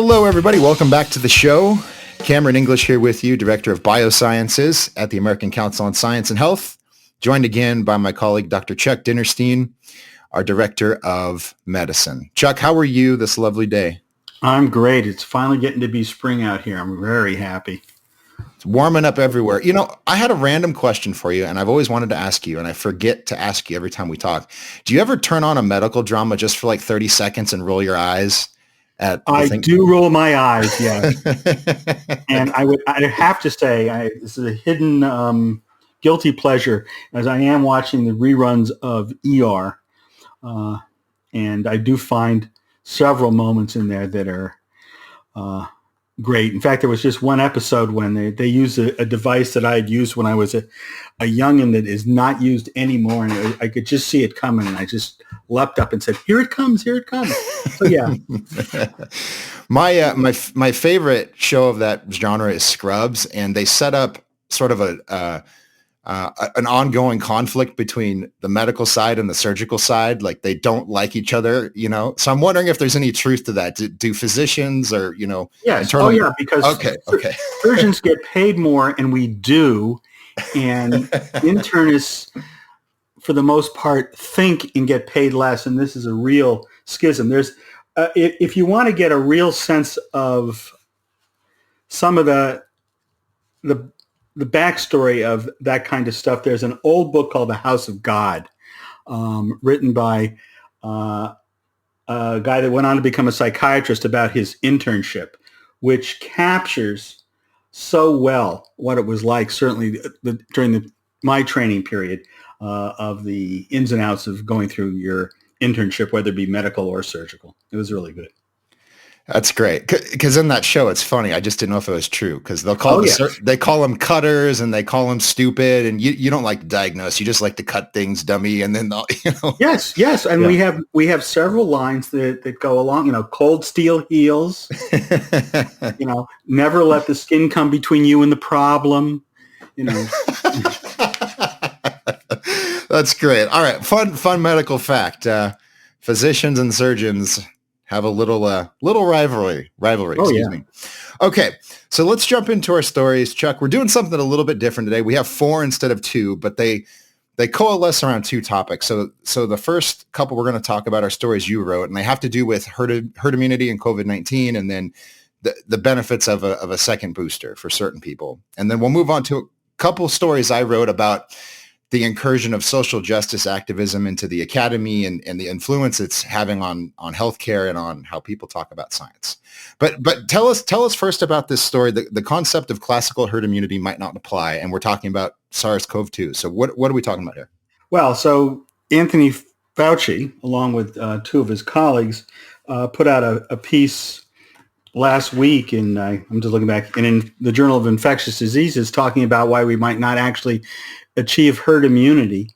Hello, everybody. Welcome back to the show. Cameron English here with you, Director of Biosciences at the American Council on Science and Health, joined again by my colleague, Dr. Chuck Dinnerstein, our Director of Medicine. Chuck, how are you this lovely day? I'm great. It's finally getting to be spring out here. I'm very happy. It's warming up everywhere. You know, I had a random question for you, and I've always wanted to ask you, and I forget to ask you every time we talk. Do you ever turn on a medical drama just for like 30 seconds and roll your eyes? I do roll my eyes, yes. And I'd have to say, this is a hidden guilty pleasure, as I am watching the reruns of ER. And I do find several moments in there that are great. In fact, there was just one episode when they used a device that I had used when I was a youngin' that is not used anymore. And I could just see it coming. And I just leapt up and said, here it comes, here it comes. So, yeah. My favorite show of that genre is Scrubs. And they set up sort of an ongoing conflict between the medical side and the surgical side. Like they don't like each other, you know? So I'm wondering if there's any truth to that. Do physicians or, you know? Yes. Internally... Oh, yeah, because okay. Surgeons get paid more, and we do. And internists, for the most part, think and get paid less. And this is a real schism. There's, if you want to get a real sense of some of the backstory of that kind of stuff, there's an old book called The House of God, written by a guy that went on to become a psychiatrist about his internship, which captures so well what it was like, certainly during my training period, of the ins and outs of going through your internship, whether it be medical or surgical. It was really good. That's great. Because in that show, it's funny. I just didn't know if it was true because they'll call they call them cutters and they call them stupid. And you don't like to diagnose. You just like to cut things, dummy. And then they'll, you know. Yes. And we have several lines that go along, you know, cold steel heals, you know, never let the skin come between you and the problem, you know. That's great. All right. Fun medical fact. Physicians and surgeons have a little rivalry. Excuse me. Okay, so let's jump into our stories. Chuck, we're doing something a little bit different today. We have 4 instead of 2, but they coalesce around 2 topics. So the first couple we're going to talk about are stories you wrote, and they have to do with herd immunity and COVID-19, and then the benefits of a second booster for certain people. And then we'll move on to a couple stories I wrote about the incursion of social justice activism into the academy and the influence it's having on healthcare and on how people talk about science. But tell us first about this story. The concept of classical herd immunity might not apply, and we're talking about SARS-CoV-2. So what are we talking about here? Well, so Anthony Fauci, along with 2 of his colleagues, put out a piece last week I'm just looking back, in the Journal of Infectious Diseases, talking about why we might not actually achieve herd immunity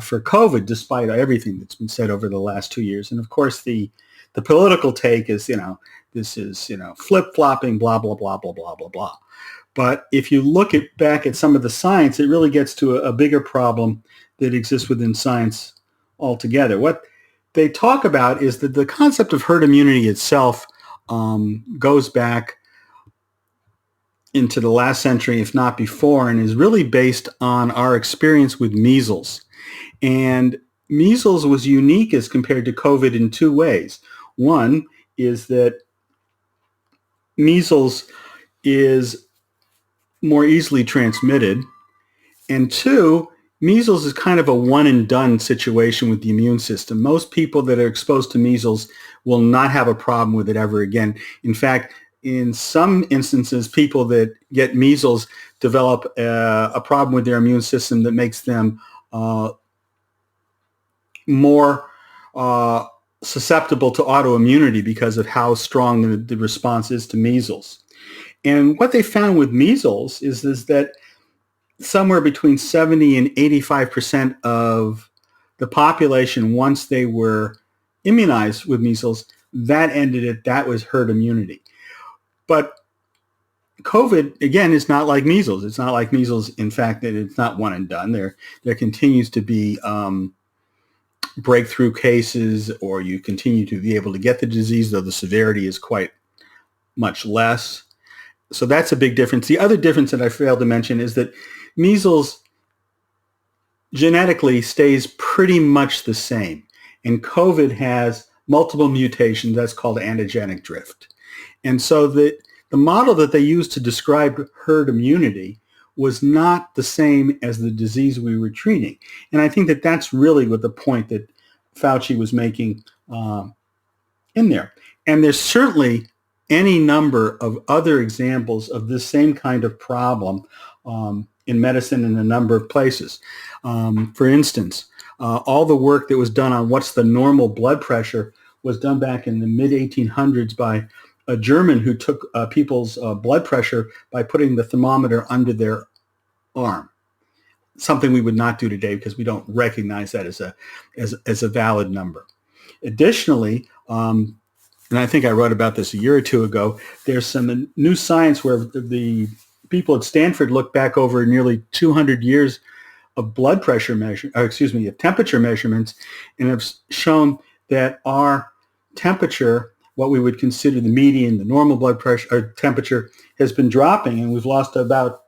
for COVID, despite everything that's been said over the last 2 years. And of course, the political take is, you know, this is, you know, flip-flopping, blah, blah, blah, blah, blah, blah, blah. But if you look back at some of the science, it really gets to a bigger problem that exists within science altogether. What they talk about is that the concept of herd immunity itself goes back into the last century, if not before, and is really based on our experience with measles. And measles was unique as compared to COVID in 2 ways. One is that measles is more easily transmitted. And 2, measles is kind of a one and done situation with the immune system. Most people that are exposed to measles will not have a problem with it ever again. In fact, in some instances, people that get measles develop a problem with their immune system that makes them more susceptible to autoimmunity because of how strong the response is to measles. And what they found with measles is that somewhere between 70 and 85% of the population, once they were immunized with measles, that ended it. That was herd immunity. But COVID, again, is not like measles. It's not like measles, in fact, that it's not one and done. There continues to be breakthrough cases, or you continue to be able to get the disease, though the severity is quite much less. So that's a big difference. The other difference that I failed to mention is that measles genetically stays pretty much the same. And COVID has multiple mutations. That's called antigenic drift. And so the model that they used to describe herd immunity was not the same as the disease we were treating. And I think that that's really what the point that Fauci was making in there. And there's certainly any number of other examples of this same kind of problem in medicine in a number of places. For instance, all the work that was done on what's the normal blood pressure was done back in the mid-1800s by a German who took people's blood pressure by putting the thermometer under their arm. Something we would not do today because we don't recognize that as a valid number. Additionally, and I think I wrote about this a year or two ago, there's some new science where the people at Stanford looked back over nearly 200 years of blood pressure of temperature measurements, and have shown that our temperature, what we would consider the median, the normal blood pressure or temperature, has been dropping, and we've lost about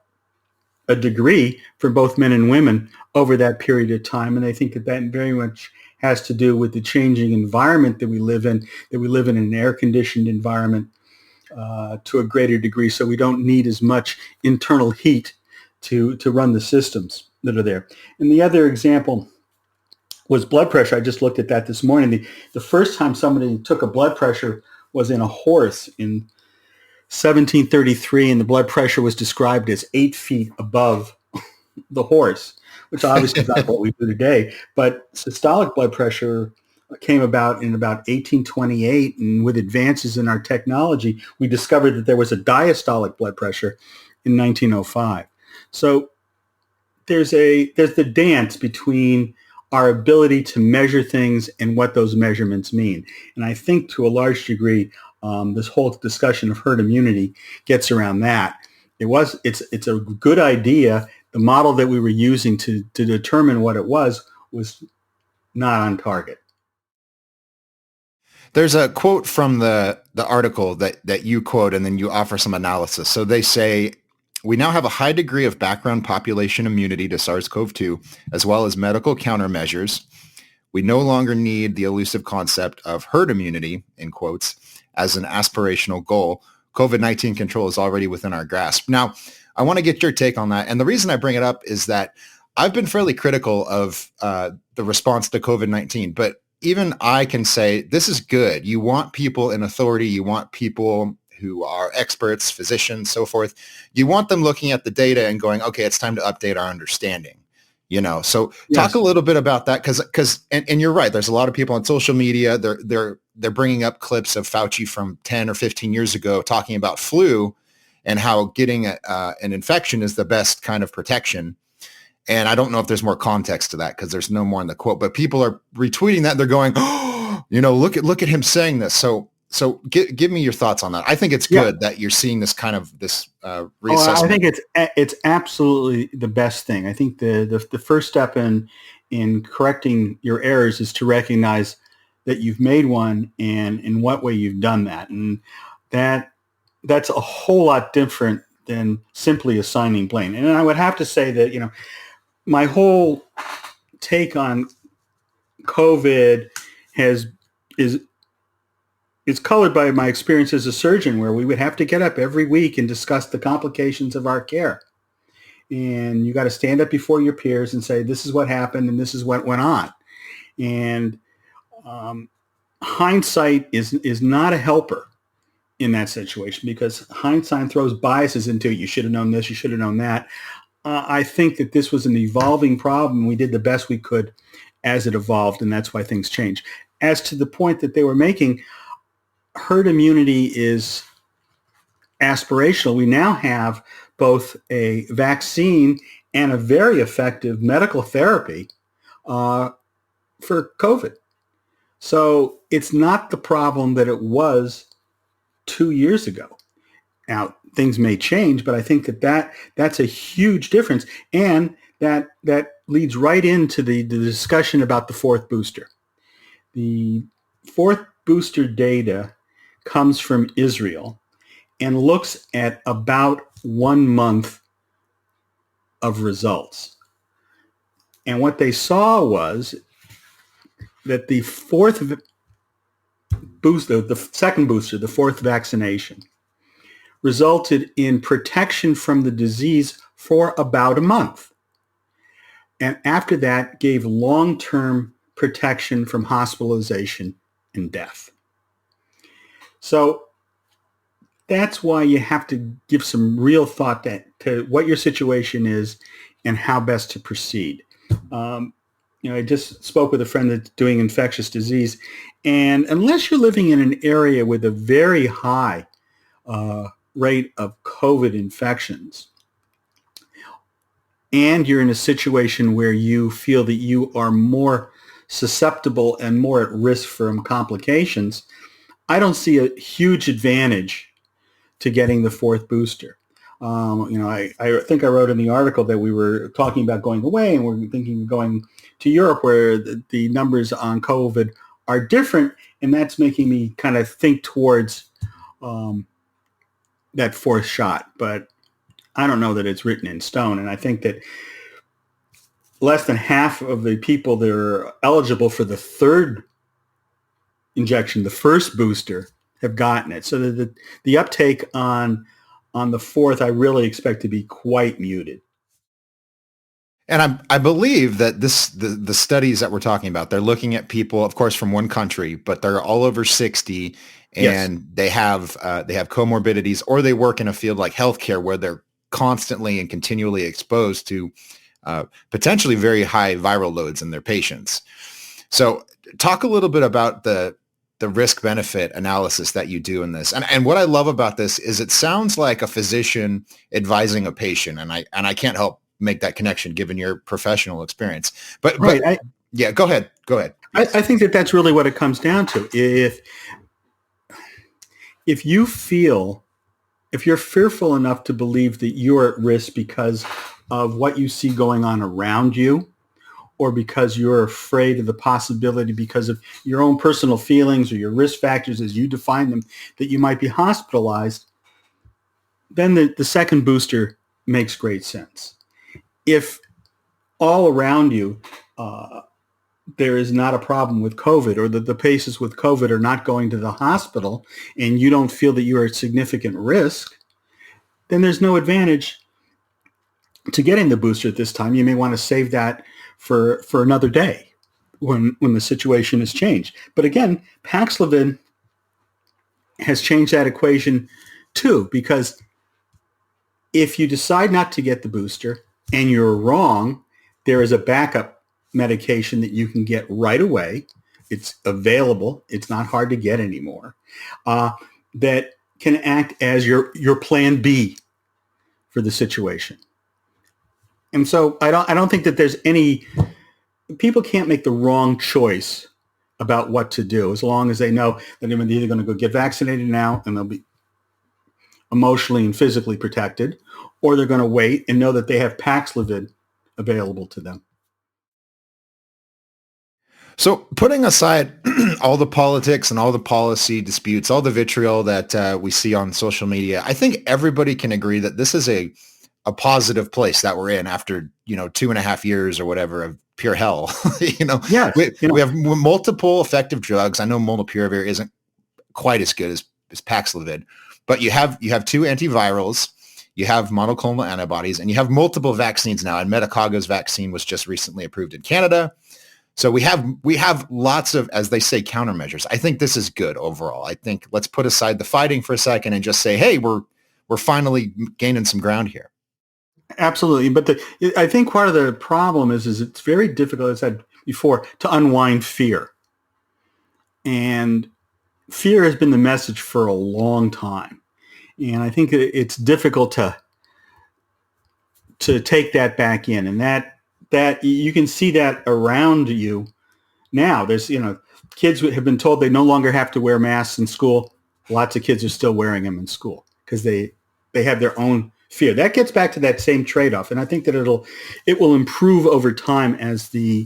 a degree for both men and women over that period of time. And I think that very much has to do with the changing environment that we live in an air-conditioned environment to a greater degree, so we don't need as much internal heat to run the systems that are there. And the other example was blood pressure. I just looked at that this morning. The first time somebody took a blood pressure was in a horse in 1733, and the blood pressure was described as 8 feet above the horse, which obviously is not what we do today. But systolic blood pressure came about in about 1828, and with advances in our technology, we discovered that there was a diastolic blood pressure in 1905. So there's the dance between our ability to measure things and what those measurements mean. And I think to a large degree, this whole discussion of herd immunity gets around that. It's a good idea. The model that we were using to determine what it was not on target. There's a quote from the article that you quote, and then you offer some analysis. So they say, we now have a high degree of background population immunity to SARS-CoV-2, as well as medical countermeasures. We no longer need the elusive concept of herd immunity, in quotes, as an aspirational goal. COVID-19 control is already within our grasp. Now, I want to get your take on that. And the reason I bring it up is that I've been fairly critical of the response to COVID-19, but even I can say this is good. You want people in authority. You want people who are experts, physicians, so forth. You want them looking at the data and going, okay, it's time to update our understanding. So talk a little bit about that, because you're right. There's a lot of people on social media. They're bringing up clips of Fauci from 10 or 15 years ago talking about flu and how getting an infection is the best kind of protection. And I don't know if there's more context to that because there's no more in the quote, but people are retweeting that. They're going, oh, look at him saying this. So give me your thoughts on that. I think it's good that you're seeing this kind of reassessment. I think it's absolutely the best thing. I think the first step in correcting your errors is to recognize that you've made one and in what way you've done that. And that's a whole lot different than simply assigning blame. And I would have to say that, my whole take on COVID is colored by my experience as a surgeon, where we would have to get up every week and discuss the complications of our care. And you got to stand up before your peers and say, this is what happened and this is what went on. And hindsight is not a helper in that situation, because hindsight throws biases into it. You should have known this, you should have known that. I think that this was an evolving problem. We did the best we could as it evolved, and that's why things change. As to the point that they were making, herd immunity is aspirational. We now have both a vaccine and a very effective medical therapy for COVID. So it's not the problem that it was 2 years ago. Now, things may change, but I think that's a huge difference. And that leads right into the discussion about the fourth booster. The fourth booster data comes from Israel, and looks at about 1 month of results. And what they saw was that the fourth booster, the second booster, the fourth vaccination, resulted in protection from the disease for about a month. And after that, gave long-term protection from hospitalization and death. So that's why you have to give some real thought to what your situation is and how best to proceed. I just spoke with a friend that's doing infectious disease, and unless you're living in an area with a very high rate of COVID infections, and you're in a situation where you feel that you are more susceptible and more at risk from complications, I don't see a huge advantage to getting the fourth booster. I think I wrote in the article that we were talking about going away, and we're thinking of going to Europe where the numbers on COVID are different, and that's making me kind of think towards that fourth shot. But I don't know that it's written in stone, and I think that less than half of the people that are eligible for the third injection, the first booster, have gotten it. So the uptake on the fourth, I really expect to be quite muted. And I believe that the studies that we're talking about, they're looking at people, of course, from one country, but they're all over 60, and yes, they have comorbidities, or they work in a field like healthcare where they're constantly and continually exposed to potentially very high viral loads in their patients. So talk a little bit about the risk-benefit analysis that you do in this. And what I love about this is it sounds like a physician advising a patient, and I can't help make that connection given your professional experience. But right, go ahead. Yes. I think that that's really what it comes down to. If you're fearful enough to believe that you're at risk because of what you see going on around you, or because you're afraid of the possibility because of your own personal feelings or your risk factors as you define them, that you might be hospitalized, then the second booster makes great sense. If all around you there is not a problem with COVID, or that the patients with COVID are not going to the hospital, and you don't feel that you are at significant risk, then there's no advantage to getting the booster at this time. You may want to save that for another day when the situation has changed. But again, Paxlovid has changed that equation too, because if you decide not to get the booster and you're wrong, there is a backup medication that you can get right away. It's available. It's not hard to get anymore. That can act as your plan B for the situation. And so I don't think that there's people can't make the wrong choice about what to do, as long as they know that they're either going to go get vaccinated now and they'll be emotionally and physically protected, or they're going to wait and know that they have Paxlovid available to them. So putting aside all the politics and all the policy disputes, all the vitriol that we see on social media, I think everybody can agree that this is a positive place that we're in after, 2.5 years or whatever of pure hell. Yes, we have multiple effective drugs. I know molnupiravir isn't quite as good as Paxlovid, but you have two antivirals, you have monoclonal antibodies, and you have multiple vaccines now. And Medicaga's vaccine was just recently approved in Canada. So we have lots of, as they say, countermeasures. I think this is good overall. I think let's put aside the fighting for a second and just say, hey, we're finally gaining some ground here. Absolutely. But I think part of the problem is it's very difficult, as I said before, to unwind fear. And fear has been the message for a long time. And I think it's difficult to take that back in. And that you can see that around you now. There's, kids have been told they no longer have to wear masks in school. Lots of kids are still wearing them in school because they have their own fear. That gets back to that same trade-off, and I think that it will improve over time as the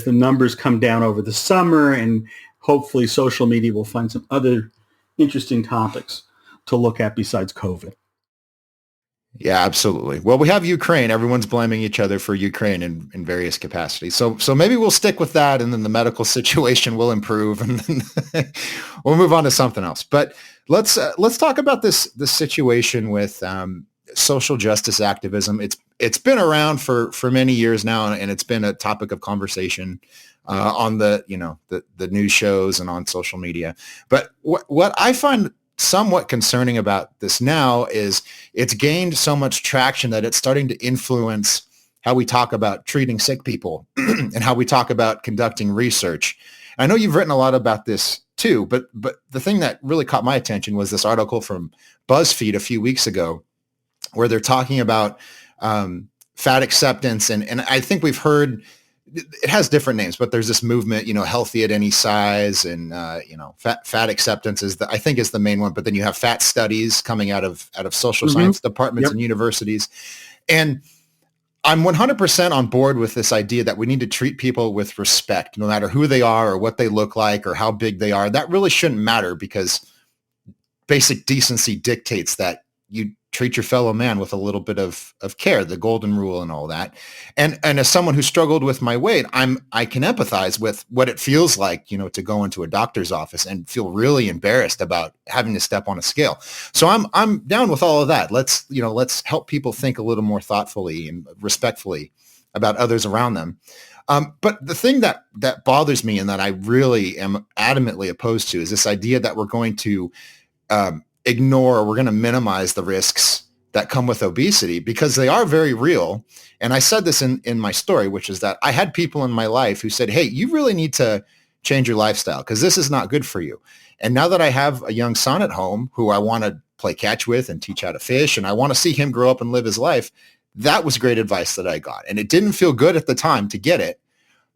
numbers come down over the summer, and hopefully social media will find some other interesting topics. to look at besides COVID. Yeah, absolutely. Well, we have Ukraine. Everyone's blaming each other for Ukraine in various capacities. So maybe we'll stick with that, and then the medical situation will improve, and then we'll move on to something else. But let's talk about this situation with social justice activism. It's been around for many years now, and it's been a topic of conversation on the news shows and on social media. But what I find somewhat concerning about this now is it's gained so much traction that it's starting to influence how we talk about treating sick people and how we talk about conducting research. I know you've written a lot about this too, but the thing that really caught my attention was this article from BuzzFeed a few weeks ago where they're talking about fat acceptance. And I think we've heard it has different names, but there's this movement, healthy at any size, and fat acceptance is I think is the main one. But then you have fat studies coming out of social science departments and universities, and I'm 100% on board with this idea that we need to treat people with respect, no matter who they are or what they look like or how big they are. That really shouldn't matter because basic decency dictates that you treat your fellow man with a little bit of care, the golden rule and all that. And as someone who struggled with my weight, I can empathize with what it feels like, to go into a doctor's office and feel really embarrassed about having to step on a scale. So I'm down with all of that. Let's help people think a little more thoughtfully and respectfully about others around them. But the thing that bothers me and that I really am adamantly opposed to is this idea that we're going to ignore, or we're going to minimize the risks that come with obesity, because they are very real. And I said this in my story, which is that I had people in my life who said, hey, you really need to change your lifestyle because this is not good for you. And now that I have a young son at home who I want to play catch with and teach how to fish, and I want to see him grow up and live his life, that was great advice that I got. And it didn't feel good at the time to get it,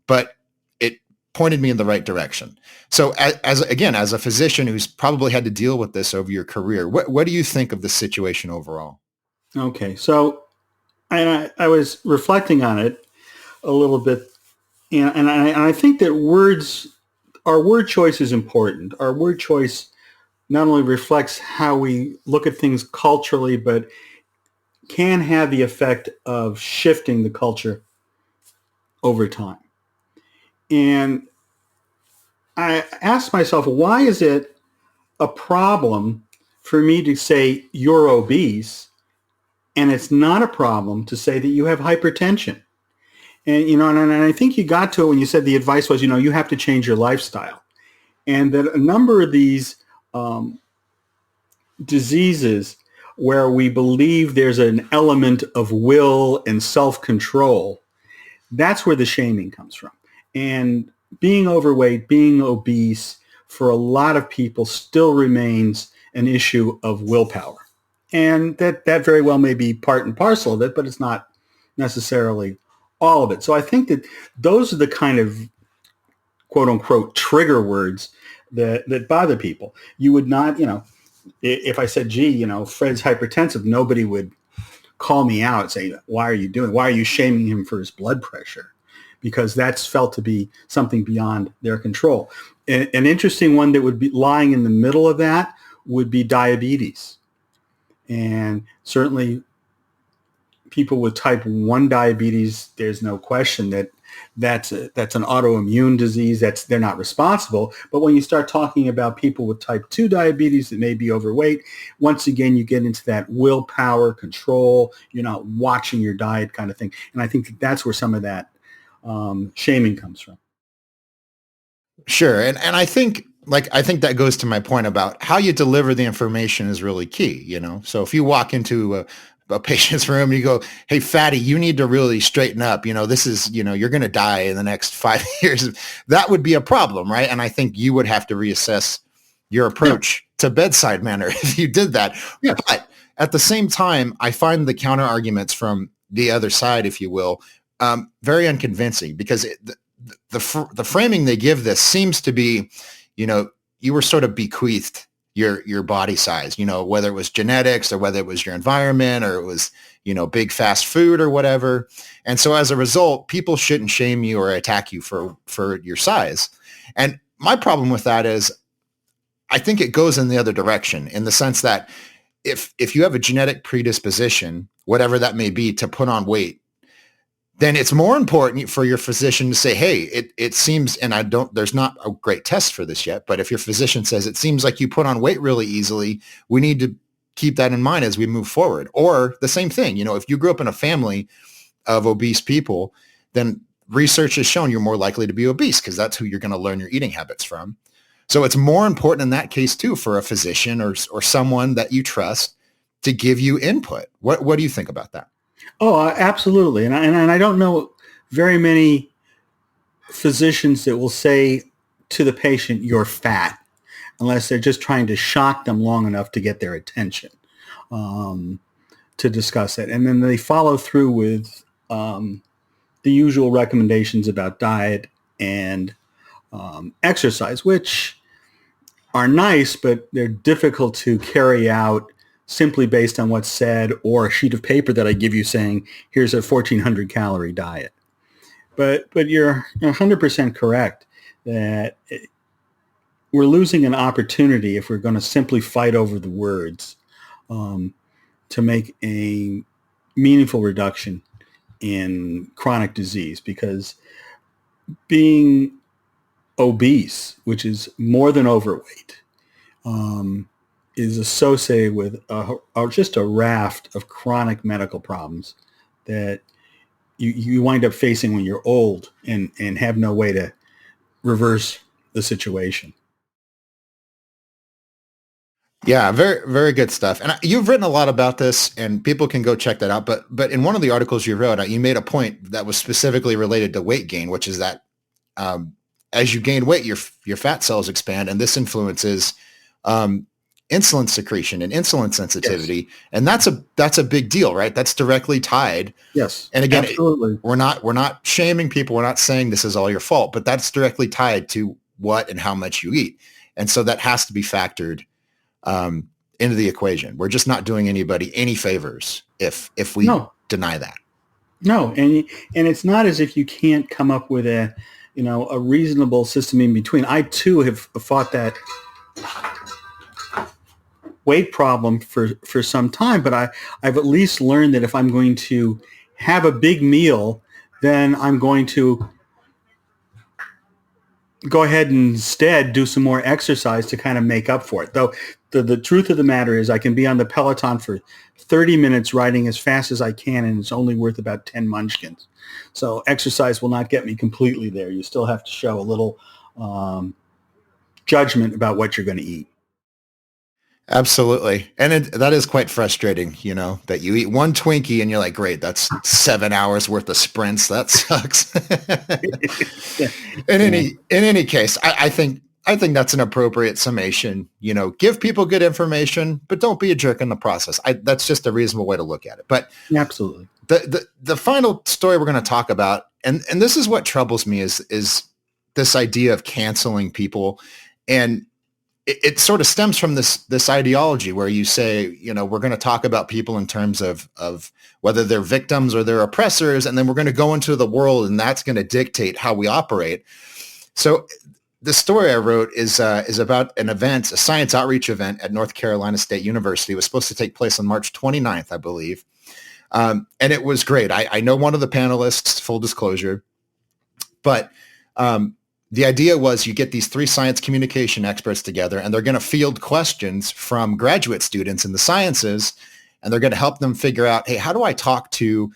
but it pointed me in the right direction. So as a physician who's probably had to deal with this over your career, what do you think of the situation overall? Okay. So I was reflecting on it a little bit, and I think that our word choice is important. Our word choice not only reflects how we look at things culturally, but can have the effect of shifting the culture over time. And I asked myself, why is it a problem for me to say you're obese, and it's not a problem to say that you have hypertension? And, and I think you got to it when you said the advice was, you have to change your lifestyle. And that a number of these diseases where we believe there's an element of will and self-control, that's where the shaming comes from. And being overweight, being obese, for a lot of people still remains an issue of willpower. And that very well may be part and parcel of it, but it's not necessarily all of it. So I think that those are the kind of quote unquote trigger words that bother people. You would not, if I said, gee, Fred's hypertensive, nobody would call me out and say, why are you shaming him for his blood pressure? Because that's felt to be something beyond their control. An interesting one that would be lying in the middle of that would be diabetes. And certainly people with type 1 diabetes, there's no question that's an autoimmune disease. They're not responsible. But when you start talking about people with type 2 diabetes that may be overweight, once again, you get into that willpower, control, you're not watching your diet kind of thing. And I think that's where some of that shaming comes from. Sure. And I think that goes to my point about how you deliver the information is really key, So if you walk into a patient's room and you go, hey, fatty, you need to really straighten up. This is, you're going to die in the next 5 years. That would be a problem, right? And I think you would have to reassess your approach to bedside manner if you did that. Yeah. But at the same time, I find the counter arguments from the other side, if you will, very unconvincing, because the framing they give this seems to be, you were sort of bequeathed your body size, whether it was genetics or whether it was your environment or it was, big fast food or whatever. And so as a result, people shouldn't shame you or attack you for your size. And my problem with that is I think it goes in the other direction, in the sense that if you have a genetic predisposition, whatever that may be, to put on weight, then it's more important for your physician to say, hey, it seems, and there's not a great test for this yet, but if your physician says it seems like you put on weight really easily, we need to keep that in mind as we move forward. Or the same thing, if you grew up in a family of obese people, then research has shown you're more likely to be obese because that's who you're going to learn your eating habits from. So it's more important in that case too for a physician or someone that you trust to give you input. What do you think about that? Oh, absolutely. And I don't know very many physicians that will say to the patient, you're fat, unless they're just trying to shock them long enough to get their attention to discuss it. And then they follow through with the usual recommendations about diet and exercise, which are nice, but they're difficult to carry out simply based on what's said or a sheet of paper that I give you saying, here's a 1,400 calorie diet. But you're 100% correct that we're losing an opportunity if we're going to simply fight over the words to make a meaningful reduction in chronic disease, because being obese, which is more than overweight, is associated with just a raft of chronic medical problems that you wind up facing when you're old and have no way to reverse the situation. Yeah, very, very good stuff. And you've written a lot about this, and people can go check that out. But in one of the articles you wrote, you made a point that was specifically related to weight gain, which is that as you gain weight, your fat cells expand, and this influences insulin secretion and insulin sensitivity. Yes. And that's a big deal, right? That's directly tied. Yes. And again, absolutely. We're not shaming people. We're not saying this is all your fault, but that's directly tied to what and how much you eat. And so that has to be factored into the equation. We're just not doing anybody any favors if we deny that. No. And it's not as if you can't come up with a reasonable system in between. I too have fought that weight problem for some time, but I've at least learned that if I'm going to have a big meal, then I'm going to go ahead and instead do some more exercise to kind of make up for it. Though the truth of the matter is I can be on the Peloton for 30 minutes riding as fast as I can, and it's only worth about 10 munchkins. So exercise will not get me completely there. You still have to show a little judgment about what you're going to eat. Absolutely. And that is quite frustrating, that you eat one Twinkie and you're like, great, that's 7 hours worth of sprints. That sucks. In any case, I think that's an appropriate summation. Give people good information, but don't be a jerk in the process. That's just a reasonable way to look at it. But absolutely. The final story we're going to talk about, and this is what troubles me, is this idea of canceling people. And it sort of stems from this ideology where you say, we're going to talk about people in terms of whether they're victims or they're oppressors, and then we're going to go into the world, and that's going to dictate how we operate. So the story I wrote is about an event, a science outreach event at North Carolina State University. It was supposed to take place on March 29th, I believe. And it was great. I know one of the panelists, full disclosure, but the idea was you get these 3 science communication experts together, and they're going to field questions from graduate students in the sciences, and they're going to help them figure out, hey, how do I talk to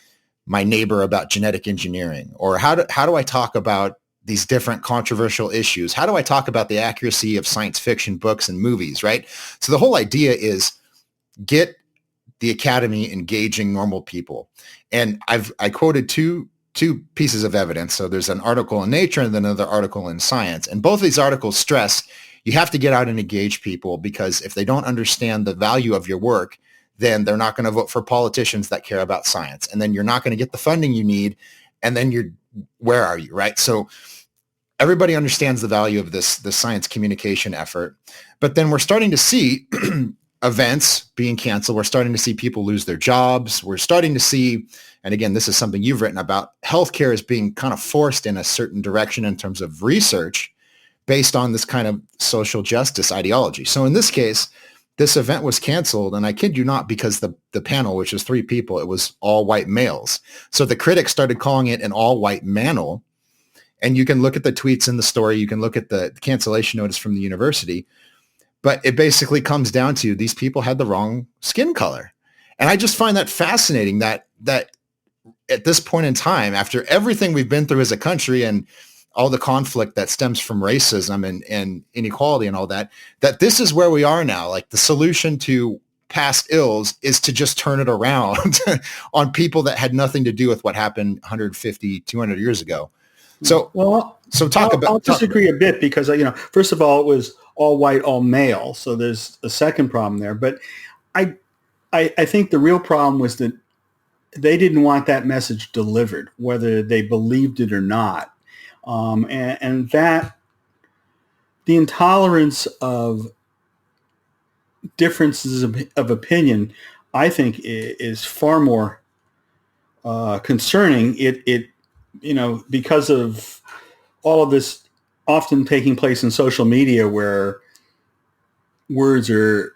my neighbor about genetic engineering? Or how do I talk about these different controversial issues? How do I talk about the accuracy of science fiction books and movies, right? So the whole idea is get the academy engaging normal people. And I quoted two pieces of evidence. So there's an article in Nature and then another article in Science. And both of these articles stress you have to get out and engage people, because if they don't understand the value of your work, then they're not going to vote for politicians that care about science. And then you're not going to get the funding you need. And then where are you, right? So everybody understands the value of this science communication effort. But then we're starting to see events being canceled. We're starting to see people lose their jobs. We're starting to see, and again, this is something you've written about, healthcare is being kind of forced in a certain direction in terms of research based on this kind of social justice ideology. So in this case, this event was canceled, and I kid you not, because the panel, which was 3 people, it was all white males. So the critics started calling it an all-white manel. And you can look at the tweets in the story. You can look at the cancellation notice from the university. But it basically comes down to these people had the wrong skin color. And I just find that fascinating that at this point in time, after everything we've been through as a country and all the conflict that stems from racism and inequality and all that, that this is where we are now. Like, the solution to past ills is to just turn it around on people that had nothing to do with what happened 150, 200 years ago. So, I'll disagree a bit because, first of all, it was all white, all male. So there's a second problem there. But I think the real problem was that they didn't want that message delivered, whether they believed it or not. And that the intolerance of differences of opinion, I think, is far more concerning. It because of all of this often taking place in social media, where words are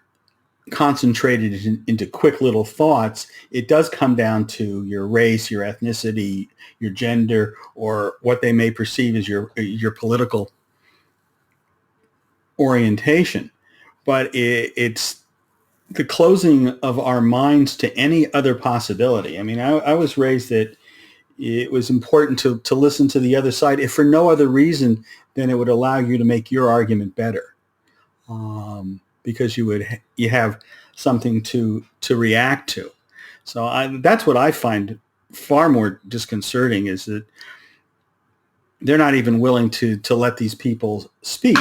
concentrated into quick little thoughts, it does come down to your race, your ethnicity, your gender, or what they may perceive as your political orientation. But it's the closing of our minds to any other possibility. I mean, I was raised that it was important to listen to the other side, if for no other reason than it would allow you to make your argument better, because you have something to react to. So that's what I find far more disconcerting, is that they're not even willing to let these people speak.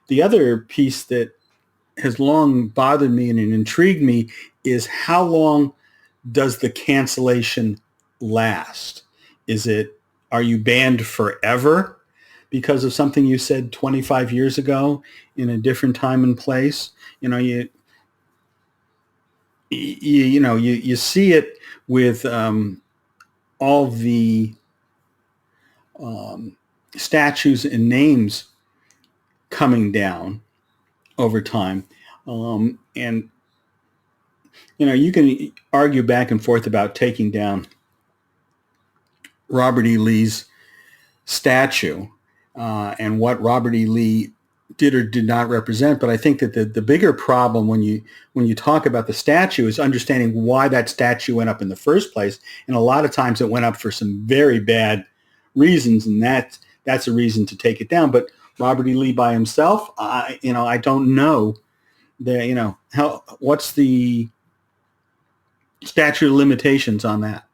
The other piece that has long bothered me and intrigued me is, how long does the cancellation last? Are you banned forever because of something you said 25 years ago in a different time and place? You see it with all the statues and names coming down over time. And you can argue back and forth about taking down Robert E. Lee's statue and what Robert E. Lee did or did not represent. But I think that the bigger problem when you talk about the statue is understanding why that statue went up in the first place. And a lot of times it went up for some very bad reasons, and that's a reason to take it down. But Robert E. Lee by himself, I don't know what's the statute of limitations on that.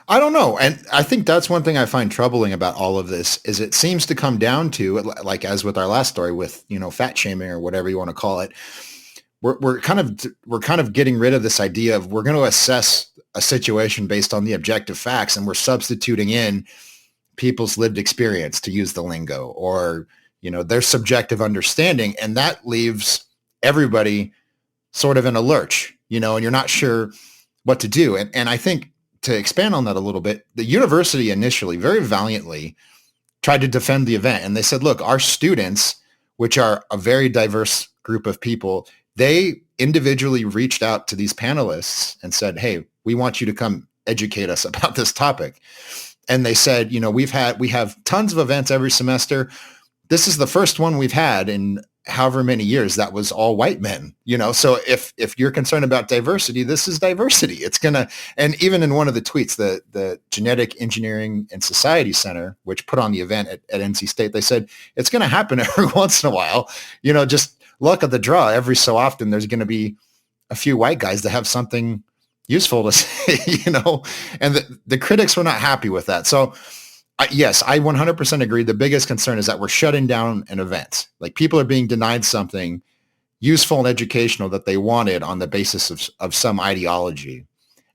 I don't know. And I think that's one thing I find troubling about all of this, is it seems to come down to, like as with our last story with, fat shaming or whatever you want to call it, we're kind of getting rid of this idea of, we're going to assess a situation based on the objective facts, and we're substituting in people's lived experience, to use the lingo, or, their subjective understanding. And that leaves everybody sort of in a lurch, and you're not sure what to do. And I think, to expand on that a little bit, the university initially very valiantly tried to defend the event. And they said, look, our students, which are a very diverse group of people, they individually reached out to these panelists and said, hey, we want you to come educate us about this topic. And they said, we have tons of events every semester. This is the first one we've had in however many years that was all white men, so if you're concerned about diversity, this is diversity. It's gonna, and even in one of the tweets, the Genetic Engineering and Society Center, which put on the event at NC State, they said it's going to happen every once in a while, just luck of the draw. Every so often there's going to be a few white guys that have something useful to say, and the critics were not happy with that. So yes, I 100% agree. The biggest concern is that we're shutting down an event. Like, people are being denied something useful and educational that they wanted on the basis of some ideology.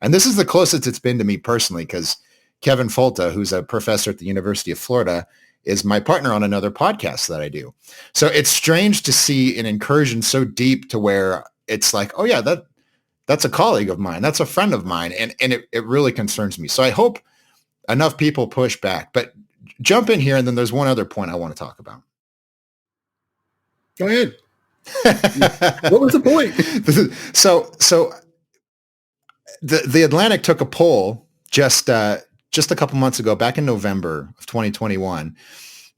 And this is the closest it's been to me personally, because Kevin Folta, who's a professor at the University of Florida, is my partner on another podcast that I do. So it's strange to see an incursion so deep to where it's like, oh yeah, that's a colleague of mine. That's a friend of mine. And it really concerns me. So I hope enough people push back. But jump in here, and then there's one other point I want to talk about. Go ahead. What was the point? So the Atlantic took a poll just a couple months ago, back in November of 2021,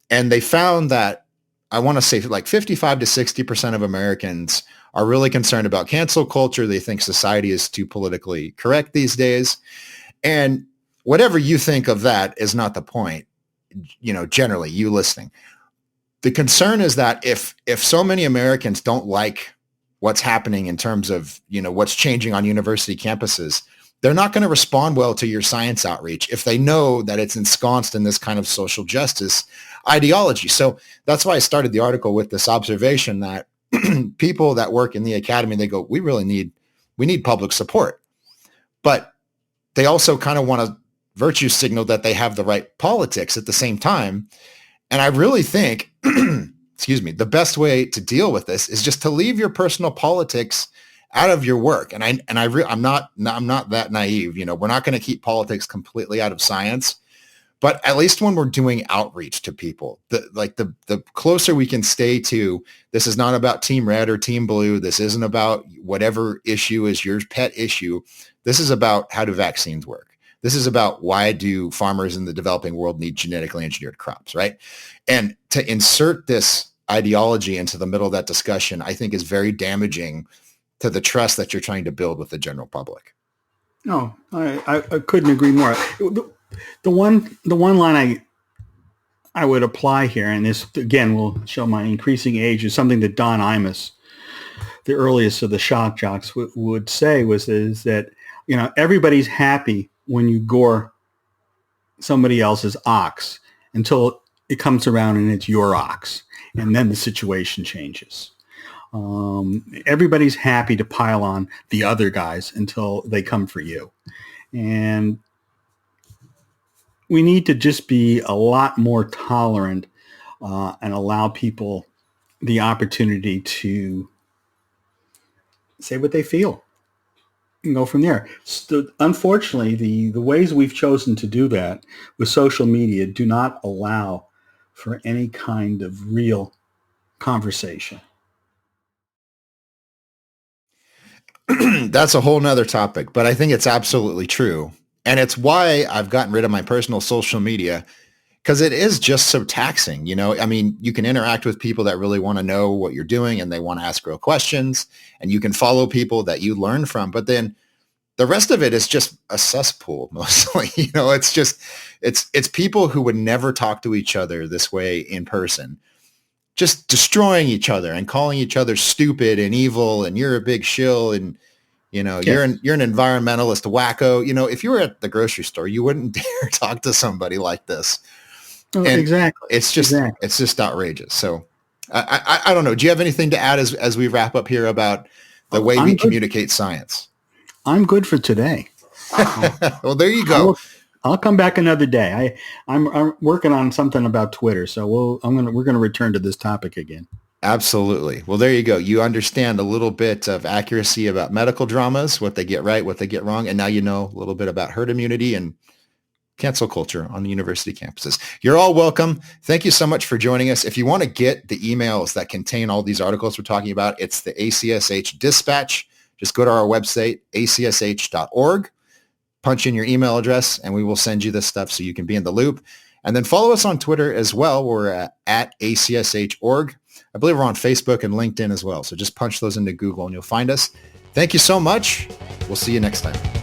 and they found that, I want to say, like 55 to 60% of Americans are really concerned about cancel culture. They think society is too politically correct these days. And whatever you think of that is not the point, generally, you listening. The concern is that if so many Americans don't like what's happening in terms of, what's changing on university campuses, they're not going to respond well to your science outreach if they know that it's ensconced in this kind of social justice ideology. So that's why I started the article with this observation that people that work in the academy, they go, we need public support. But they also kind of want to virtue signal that they have the right politics at the same time. And I really think, the best way to deal with this is just to leave your personal politics out of your work. And I'm not that naive. We're not going to keep politics completely out of science, but at least when we're doing outreach to people, the closer we can stay to, this is not about Team Red or Team Blue. This isn't about whatever issue is your pet issue. This is about, how do vaccines work? This is about, why do farmers in the developing world need genetically engineered crops, right? And to insert this ideology into the middle of that discussion, I think is very damaging to the trust that you're trying to build with the general public. No, I couldn't agree more. The one line I would apply here, and this again will show my increasing age, is something that Don Imus, the earliest of the shock jocks, would say is that everybody's happy when you gore somebody else's ox until it comes around and it's your ox, and then the situation changes. Everybody's happy to pile on the other guys until they come for you. And we need to just be a lot more tolerant and allow people the opportunity to say what they feel and go from there. So, unfortunately, the ways we've chosen to do that with social media do not allow for any kind of real conversation. That's a whole nother topic, but I think it's absolutely true. And it's why I've gotten rid of my personal social media, because it is just so taxing. You can interact with people that really want to know what you're doing and they want to ask real questions, and you can follow people that you learn from, but then the rest of it is just a cesspool mostly. It's people who would never talk to each other this way in person, just destroying each other and calling each other stupid and evil, and you're a big shill, and yes, you're an environmentalist wacko. If you were at the grocery store, you wouldn't dare talk to somebody like this. Oh, and exactly. It's just outrageous. So I don't know. Do you have anything to add as we wrap up here about the way we communicate science? I'm good for today. Well, there you go. I'll come back another day. I'm working on something about Twitter, so we're gonna return to this topic again. Absolutely. Well, there you go. You understand a little bit of accuracy about medical dramas, what they get right, what they get wrong, and now you know a little bit about herd immunity and cancel culture on the university campuses. You're all welcome. Thank you so much for joining us. If you want to get the emails that contain all these articles we're talking about, it's the ACSH Dispatch. Just go to our website, acsh.org, punch in your email address, and we will send you this stuff so you can be in the loop. And then follow us on Twitter as well. We're at ACSH.org. I believe we're on Facebook and LinkedIn as well. So just punch those into Google and you'll find us. Thank you so much. We'll see you next time.